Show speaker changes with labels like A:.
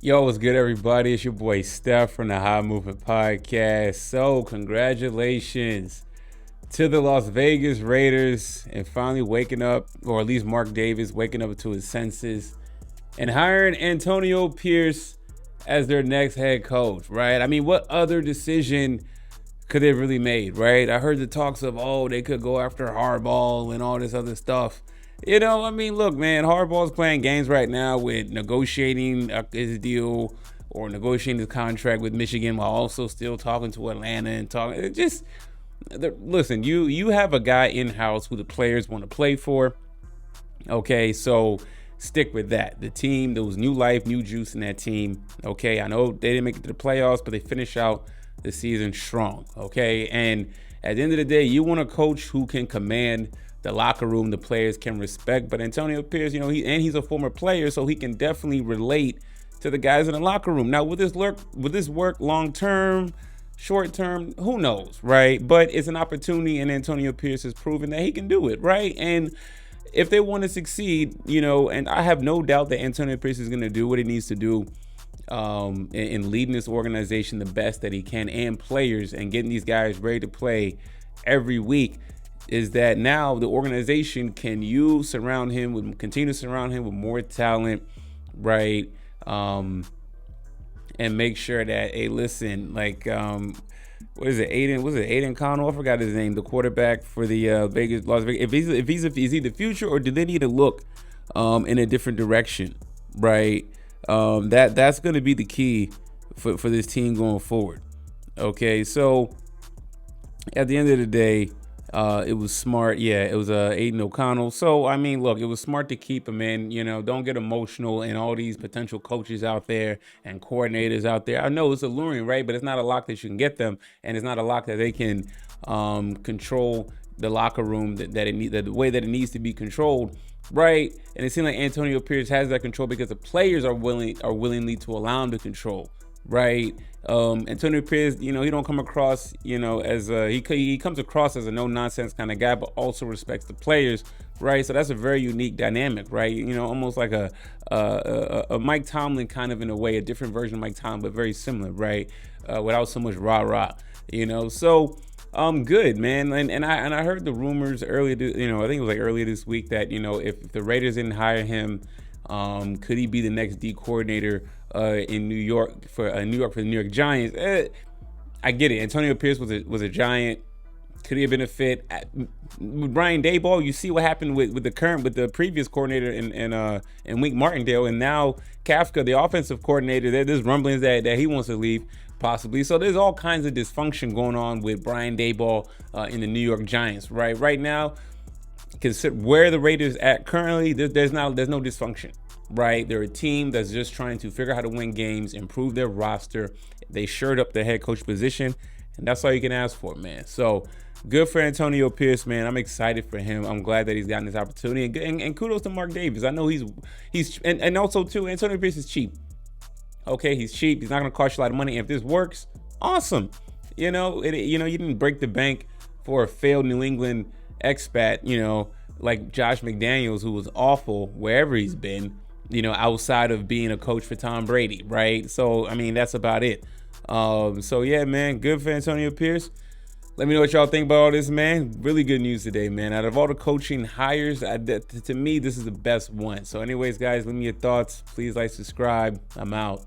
A: Yo, what's good, everybody? It's your boy Steph from the High Movement Podcast. So, congratulations to the Las Vegas Raiders and finally waking up, or at least Mark Davis waking up to his senses and hiring Antonio Pierce as their next head coach, right? I mean, what other decision could they have really made, right? I heard the talks of, they could go after Harbaugh and all this other stuff. Look, man, Harbaugh's playing games right now with negotiating his deal or negotiating his contract with Michigan while also still talking to Atlanta and talking. Listen, you have a guy in-house who the players want to play for. Okay, so stick with that. The team, there was new life, new juice in that team. Okay, I know they didn't make it to the playoffs, but they finish out the season strong. Okay, and at the end of the day, you want a coach who can command the locker room, the players can respect. But Antonio Pierce, he's a former player, so he can definitely relate to the guys in the locker room. Now, will this work long term, short term? Who knows, right? But it's an opportunity, and Antonio Pierce has proven that he can do it, right? And if they want to succeed, and I have no doubt that Antonio Pierce is going to do what he needs to do in leading this organization the best that he can, and players, and getting these guys ready to play every week, is that now the organization can continue to surround him with more talent, right? And make sure that, hey, listen, what is it, Aiden Connell? I forgot his name, the quarterback for the Las Vegas. Is he the future, or do they need to look in a different direction, right? That's going to be the key for this team going forward. Okay, so at the end of the day, it was smart. Yeah, it was Aiden O'Connell. So, look, it was smart to keep him in. Don't get emotional, and all these potential coaches out there and coordinators out there. I know it's alluring, right? But it's not a lock that you can get them, and it's not a lock that they can control the locker room the way that it needs to be controlled, right? And it seems like Antonio Pierce has that control because the players are willingly to allow him to control, right? Antonio Pierce, he don't come across, as he comes across as a no nonsense kind of guy, but also respects the players, right? So that's a very unique dynamic, right? Almost like a Mike Tomlin kind of, in a way, a different version of Mike Tomlin, but very similar, right? Without so much rah-rah, So good, man. And I heard the rumors earlier, I think it was like earlier this week that, if the Raiders didn't hire him, could he be the next D coordinator in New York for the New York Giants? I get it. Antonio Pierce was a Giant. Could he have been a fit? With Brian Daboll, you see what happened with the previous coordinator in Wink Martindale, and now Kafka, the offensive coordinator. There's rumblings that he wants to leave, possibly. So there's all kinds of dysfunction going on with Brian Daboll in the New York Giants. Right now, consider where the Raiders at currently. There's no dysfunction. Right, they're a team that's just trying to figure out how to win games, improve their roster. They shored up the head coach position, and that's all you can ask for, man. So good for Antonio Pierce, man. I'm excited for him. I'm glad that he's gotten this opportunity, and kudos to Mark Davis. I know he's and also too, Antonio Pierce is cheap. Okay, he's cheap. He's not going to cost you a lot of money. If this works, awesome. You didn't break the bank for a failed New England expat. Like Josh McDaniels, who was awful wherever he's been. Outside of being a coach for Tom Brady, right? So, that's about it. So, yeah, man, good for Antonio Pierce. Let me know what y'all think about all this, man. Really good news today, man. Out of all the coaching hires, to me, this is the best one. So, anyways, guys, leave me your thoughts. Please like, subscribe. I'm out.